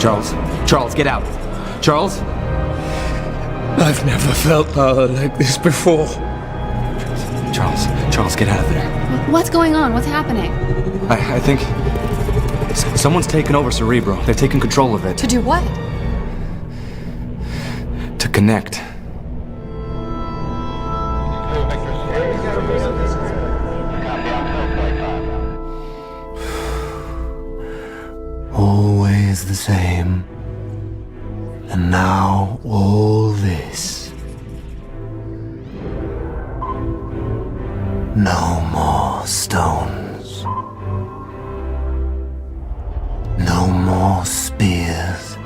Charles, get out. Charles? I've never felt power like this before. Charles, get out of there. What's going on? What's happening? I think someone's taken over Cerebro. They've taken control of it. To do what? To connect. Always the same. And now all this. No more stones. No more spears.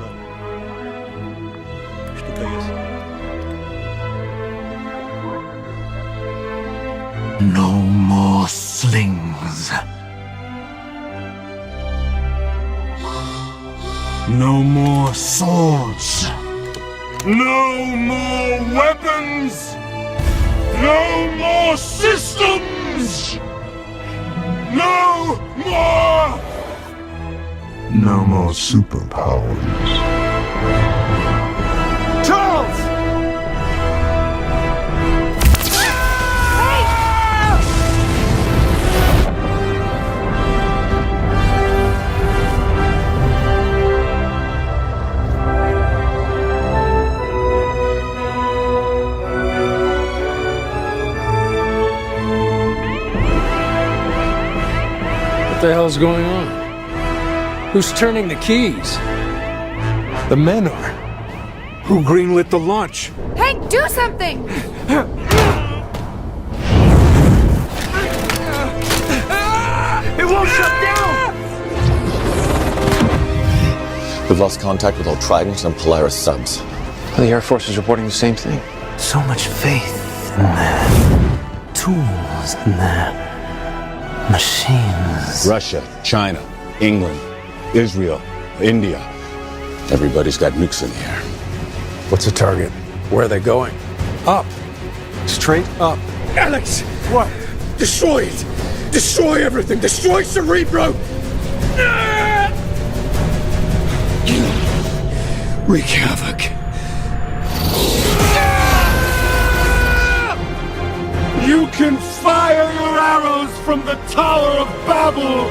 No more slings. No more swords. No more weapons. No more systems. No more. No more superpowers. Charles! What the hell's going on? Who's turning the keys? The men are. Who greenlit the launch? Hank, do something! It won't shut down! We've lost contact with all Trident and Polaris subs. The Air Force is reporting the same thing. So much faith in their tools and their machines. Russia, China, England, Israel, India. Everybody's got nukes in the air. What's the target? Where are they going? Up. Straight up. Alex! What? Destroy it! Destroy everything! Destroy Cerebro! Wreak havoc. You can fire your arrows from the Tower of Babel!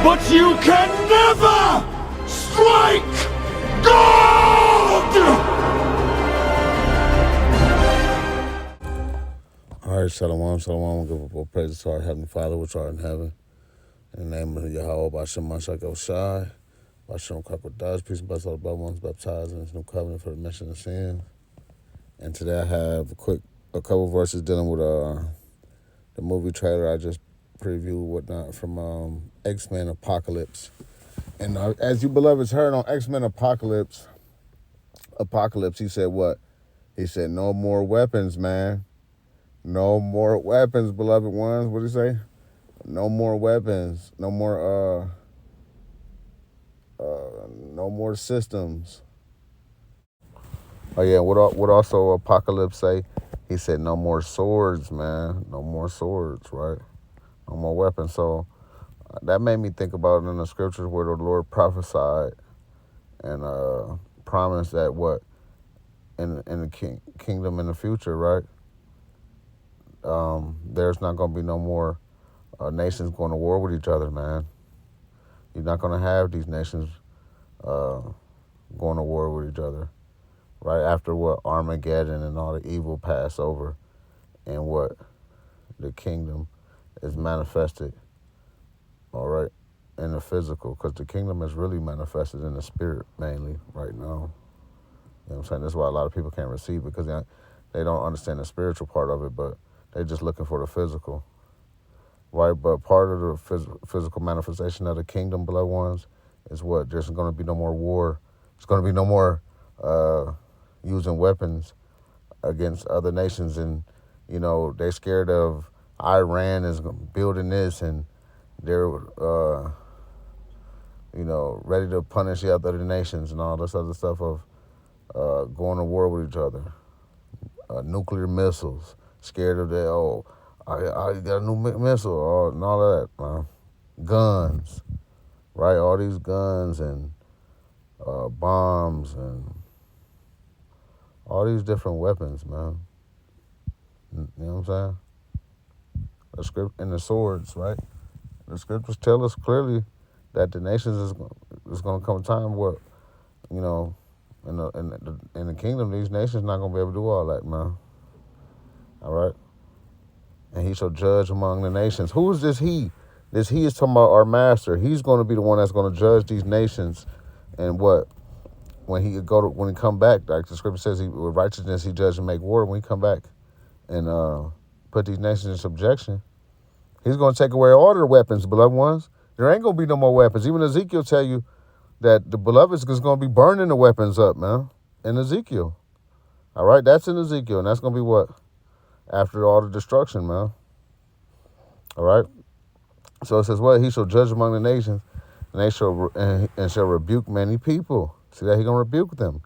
But you can never strike gold! All right, shalom. We'll give all praises to our Heavenly Father, which art in heaven. In the name of Yahweh, Bashem Mashak Oshai, Bashem Kakodash, peace and blessings to all the loved ones baptized in this new covenant for the remission of sin. And today I have a couple verses dealing with the movie trailer I just previewed, whatnot, from Xmen Apocalypse. And as you beloveds heard on Xmen Apocalypse, he said what? He said, no more weapons, man. No more weapons, beloved ones. What did he say? No more weapons. No more systems. Oh yeah, what also Apocalypse say? He said no more swords, man. No more swords, right? No more weapons. So that made me think about in the scriptures where the Lord prophesied and promised that what in the kingdom in the future, right? There's not going to be no more nations going to war with each other, man. You're not going to have these nations going to war with each other, right? After what Armageddon and all the evil pass over, and what the kingdom is manifested, all right, in the physical, because the kingdom is really manifested in the spirit mainly right now. You know what I'm saying? That's why a lot of people can't receive it, because they don't understand the spiritual part of it, but they're just looking for the physical, right? But part of the physical manifestation of the kingdom, beloved ones, is what? There's going to be no more war. There's going to be no more using weapons against other nations. And, you know, they're scared of Iran is building this, and they're, ready to punish the other nations and all this other stuff of going to war with each other. Nuclear missiles, Scared of that, oh, I got a new missile and all of that, man. Guns, right? All these guns and bombs and all these different weapons, man. You know what I'm saying? The script and the swords, right? The scriptures tell us clearly that the nations is going to come a time where, you know, in the kingdom, these nations not going to be able to do all that, man. All right? And he shall judge among the nations. Who is this he? This he is talking about our master. He's going to be the one that's going to judge these nations. And what? When he come back, like the scripture says, with righteousness he judge and make war. When he come back and put these nations in subjection, he's going to take away all their weapons, beloved ones. There ain't going to be no more weapons. Even Ezekiel tell you that the beloved is going to be burning the weapons up, man, in Ezekiel. All right, that's in Ezekiel, and that's going to be what? After all the destruction, man. All right? So it says, what? He shall judge among the nations, and they shall rebuke many people. See that? He's going to rebuke them.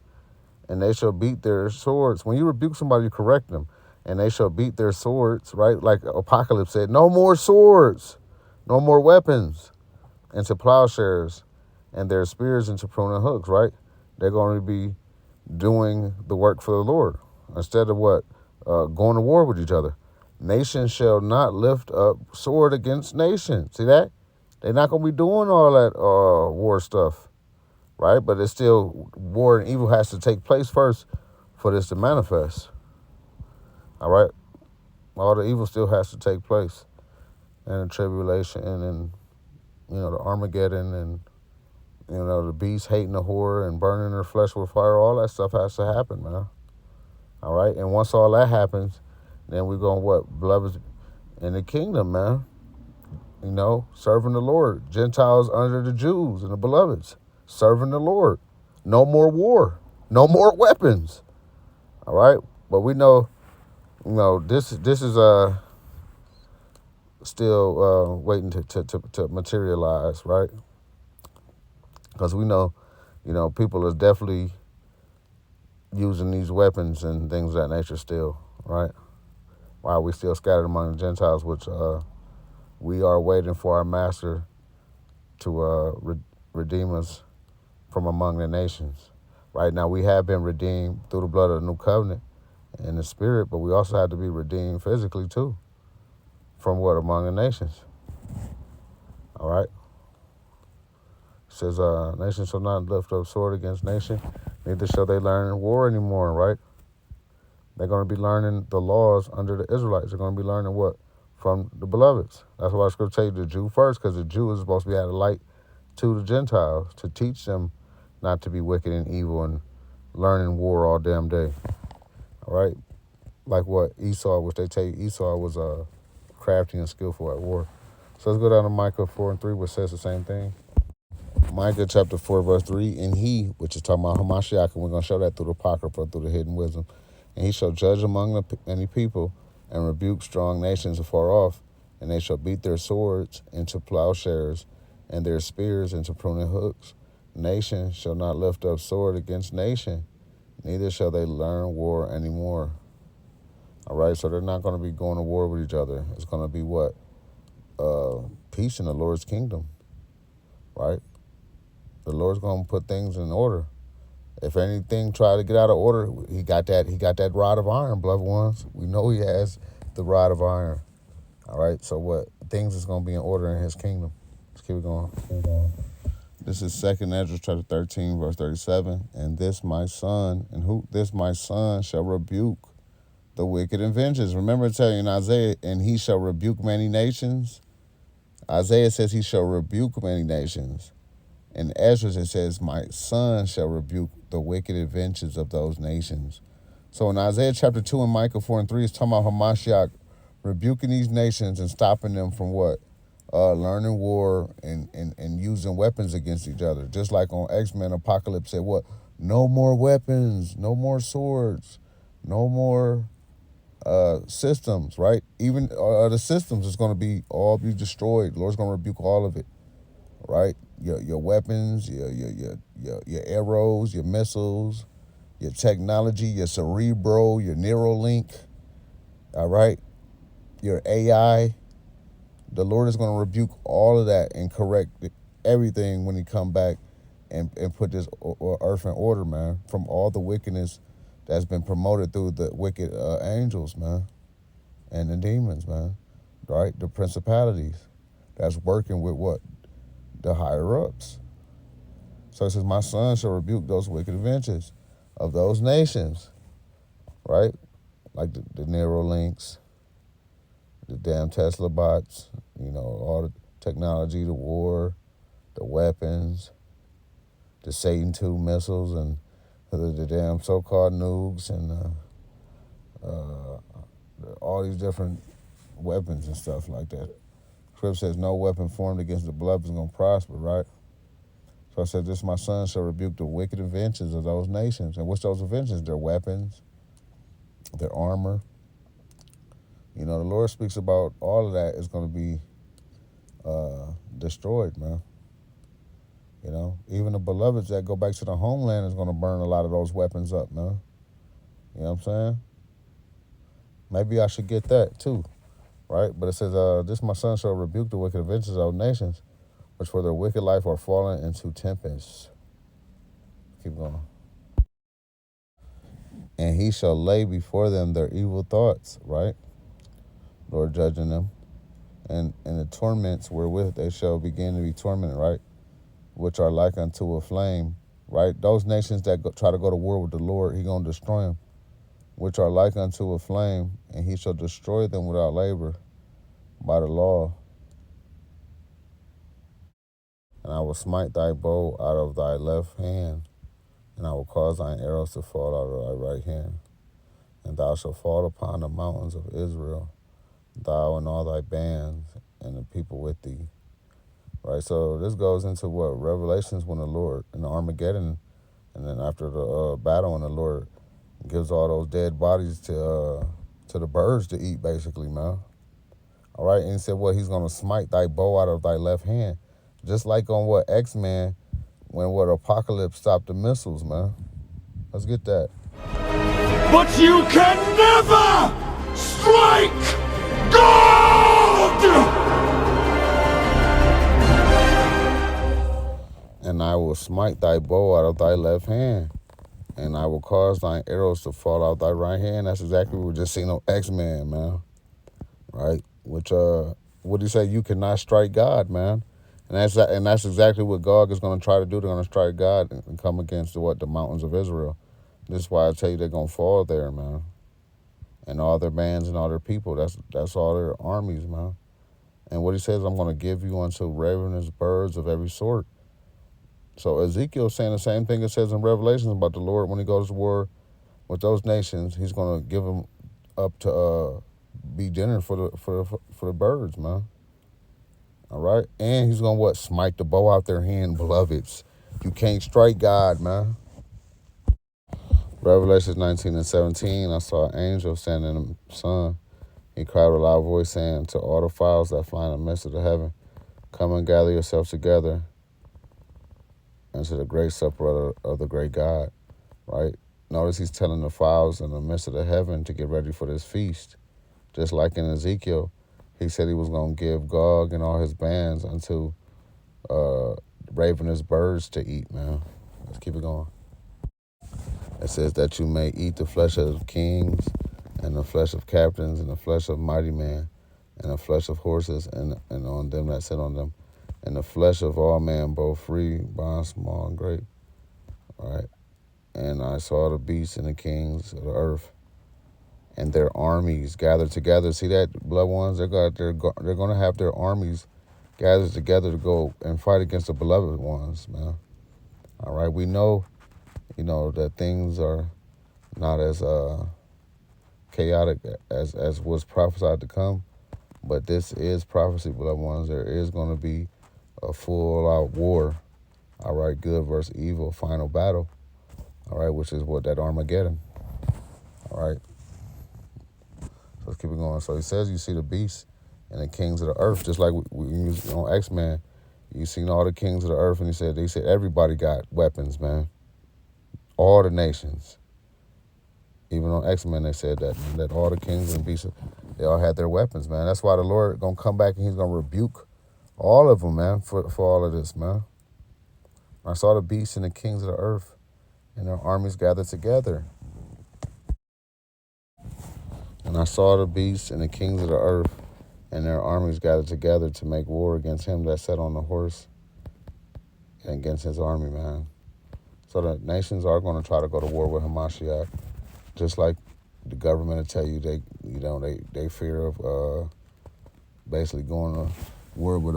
And they shall beat their swords. When you rebuke somebody, you correct them. And they shall beat their swords, right? Like Apocalypse said, no more swords, no more weapons, into plowshares, and their spears into pruning hooks, right? They're going to be doing the work for the Lord instead of what? Going to war with each other. Nation shall not lift up sword against nation. See that? They're not going to be doing all that war stuff, right? But it's still war and evil has to take place first for this to manifest. All right? All the evil still has to take place. And the tribulation and the Armageddon and, the beast hating the whore and burning her flesh with fire. All that stuff has to happen, man. All right? And once all that happens, then we're going to what? Beloveds in the kingdom, man. Serving the Lord. Gentiles under the Jews and the beloveds. Serving the Lord. No more war. No more weapons. All right? But we know, this is still waiting to materialize, right? Because we know, people are definitely using these weapons and things of that nature still, right? While we still scattered among the Gentiles, which we are waiting for our master to redeem us from among the nations. Right now, we have been redeemed through the blood of the new covenant in the spirit, but we also have to be redeemed physically too. From what? Among the nations. All right? It says, nation shall not lift up sword against nation, neither shall they learn war anymore, right? They're going to be learning the laws under the Israelites. They're going to be learning what? From the beloveds. That's why Scripture tells you the Jew first, because the Jew is supposed to be at a light to the Gentiles, to teach them not to be wicked and evil and learning war all damn day. All right? Like what? Esau, which they tell you Esau was crafty and skillful at war. So let's go down to Micah 4:3, which says the same thing. Micah chapter 4, verse 3, and he, which is talking about Hamashiach, and we're going to show that through the Apocrypha, through the hidden wisdom, and he shall judge among many people and rebuke strong nations afar off, and they shall beat their swords into plowshares and their spears into pruning hooks. Nation shall not lift up sword against nation, neither shall they learn war anymore. All right, so they're not going to be going to war with each other. It's going to be what? Peace in the Lord's kingdom, right? The Lord's going to put things in order. If anything try to get out of order, he got that rod of iron, beloved ones. We know he has the rod of iron. All right, so what? Things is going to be in order in his kingdom. Let's keep it going. This is 2nd Ezra chapter 13, verse 37. And this my son shall rebuke the wicked and vengeance. Remember telling you in Isaiah, and he shall rebuke many nations. Isaiah says he shall rebuke many nations. In Ezra, it says, my son shall rebuke the wicked inventions of those nations. So in Isaiah chapter 2 and Micah 4 and 3, it's talking about Hamashiach rebuking these nations and stopping them from what? Learning war and using weapons against each other. Just like on Xmen, Apocalypse said what? No more weapons, no more swords, no more systems, right? Even the systems is going to all be destroyed. The Lord's going to rebuke all of it, right? Your weapons, your arrows, your missiles, your technology, your Cerebro, your Neuralink. All right? Your AI, the Lord is going to rebuke all of that and correct everything when he come back and put this earth in order, man, from all the wickedness that's been promoted through the wicked angels, man, and the demons, man, right? The principalities that's working with what? The higher-ups. So it says, my son shall rebuke those wicked inventions of those nations, right? Like the Neuralinks, the damn Tesla bots, all the technology, the war, the weapons, the Satan II missiles, and the damn so-called nukes, and all these different weapons and stuff like that. Scripture says, no weapon formed against the beloved is going to prosper, right? So I said, this my son shall rebuke the wicked inventions of those nations. And what's those inventions? Their weapons, their armor. The Lord speaks about all of that is going to be destroyed, man. Even the beloveds that go back to the homeland is going to burn a lot of those weapons up, man. You know what I'm saying? Maybe I should get that too, right? But it says, this my son shall rebuke the wicked inventions of nations, which for their wicked life are fallen into tempests. Keep going. And he shall lay before them their evil thoughts, right? Lord judging them. And the torments wherewith they shall begin to be tormented, right? Which are like unto a flame, right? Those nations that try to go to war with the Lord, he going to destroy them. Which are like unto a flame, and he shall destroy them without labor by the law. And I will smite thy bow out of thy left hand, and I will cause thine arrows to fall out of thy right hand. And thou shalt fall upon the mountains of Israel, thou and all thy bands, and the people with thee. Right, so this goes into what? Revelations, when the Lord, in the Armageddon, and then after the battle, when the Lord gives all those dead bodies to the birds to eat, basically, man. All right, and he said, he's going to smite thy bow out of thy left hand. Just like on Xmen, when Apocalypse stopped the missiles, man. Let's get that. But you can never strike gold! And I will smite thy bow out of thy left hand, and I will cause thine arrows to fall out thy right hand. That's exactly what we just seen on Xmen, man. Right? Which, what do you say? You cannot strike God, man. And that's exactly what Gog is going to try to do. They're going to strike God and come against the mountains of Israel. This is why I tell you they're going to fall there, man. And all their bands and all their people. That's all their armies, man. And what he says, I'm going to give you unto ravenous birds of every sort. So Ezekiel's saying the same thing it says in Revelations about the Lord when he goes to war with those nations. He's going to give them up to be dinner for the birds, man. All right? And he's going to smite the bow out their hand, beloveds. You can't strike God, man. Revelations 19 and 17, I saw an angel standing in the sun. He cried with a loud voice, saying to all the fowls that fly in the midst of the heaven, come and gather yourselves together into the great supper of the great God, right? Notice he's telling the fowls in the midst of the heaven to get ready for this feast. Just like in Ezekiel, he said he was going to give Gog and all his bands unto ravenous birds to eat, man. Let's keep it going. It says that you may eat the flesh of kings, and the flesh of captains, and the flesh of mighty men, and the flesh of horses, and on them that sit on them, and the flesh of all men, both free, bond, small, and great. All right. And I saw the beasts and the kings of the earth, and their armies gathered together. See that, blood ones? They're going to have their armies gathered together to go and fight against the beloved ones, man. All right. We know, that things are not as chaotic as was prophesied to come, but this is prophecy, beloved ones. There is going to be a full-out war. All right, good versus evil, final battle. All right, which is what that Armageddon. All right. So let's keep it going. So he says you see the beasts and the kings of the earth, just like we use on Xmen. You seen all the kings of the earth, and they said everybody got weapons, man. All the nations. Even on Xmen, they said that all the kings and beasts, they all had their weapons, man. That's why the Lord gonna come back and he's gonna rebuke all of them, man, for all of this, man. I saw the beasts and the kings of the earth and their armies gathered together. And I saw the beasts and the kings of the earth and their armies gathered together to make war against him that sat on the horse and against his army, man. So the nations are going to try to go to war with Hamashiach, just like the government will tell you they fear of basically going to war with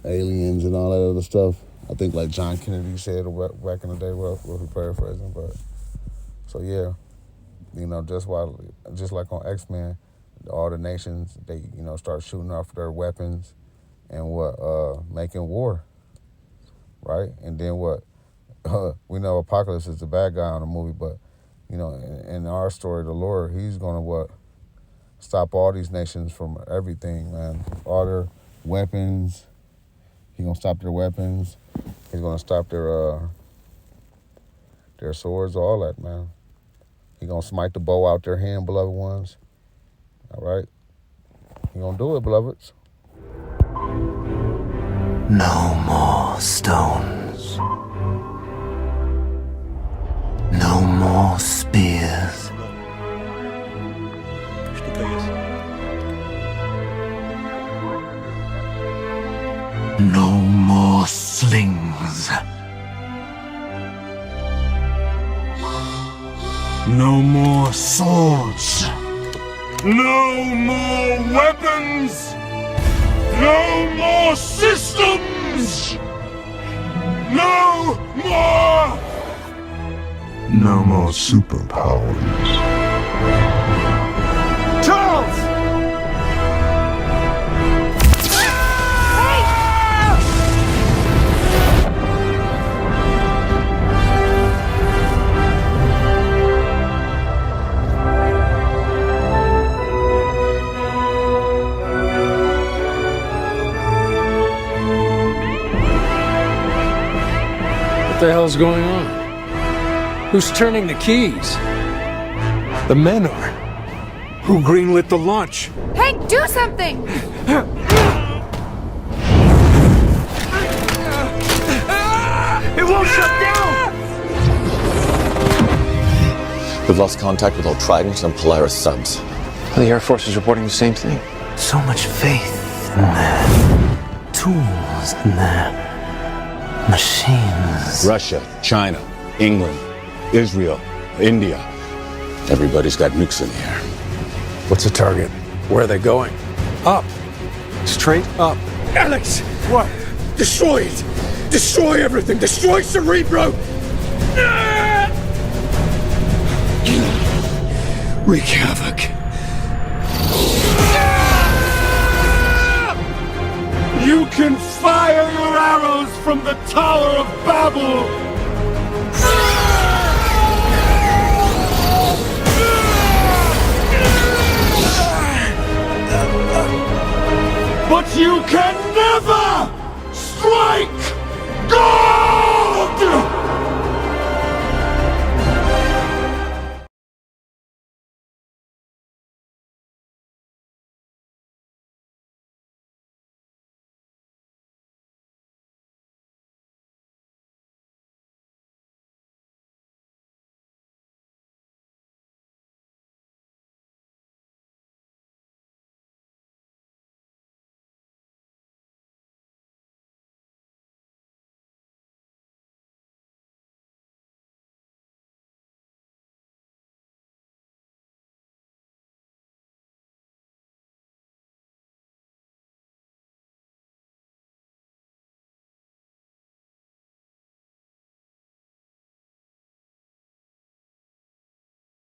aliens and all that other stuff. I think like John Kennedy said back in the day, well, we're paraphrasing, but so yeah, just like on X-Men, all the nations, they start shooting off their weapons and making war, right? And then we know Apocalypse is the bad guy on the movie, but in our story, the Lord, he's gonna stop all these nations from everything, man. All their weapons, he's gonna stop their weapons. He's gonna stop their swords, all that, man. He's gonna smite the bow out their hand, beloved ones. All right, he gonna do it, beloveds. No more stones. No more spears. No more slings. No more swords. No more weapons. No more systems. No more. No more superpowers. Charles! What the hell's going on? Who's turning the keys? The men are. Who greenlit the launch? Hank, do something! It won't shut down! We've lost contact with all Trident and Polaris subs. The Air Force is reporting the same thing. So much faith in their tools and their machines. Russia, China, England, Israel, India. Everybody's got nukes in the air. What's the target? Where are they going? Up. Straight up. Alex! What? Destroy it! Destroy everything! Destroy Cerebro! Wreak havoc. You can fire your arrows from the Tower of Babel! But you can never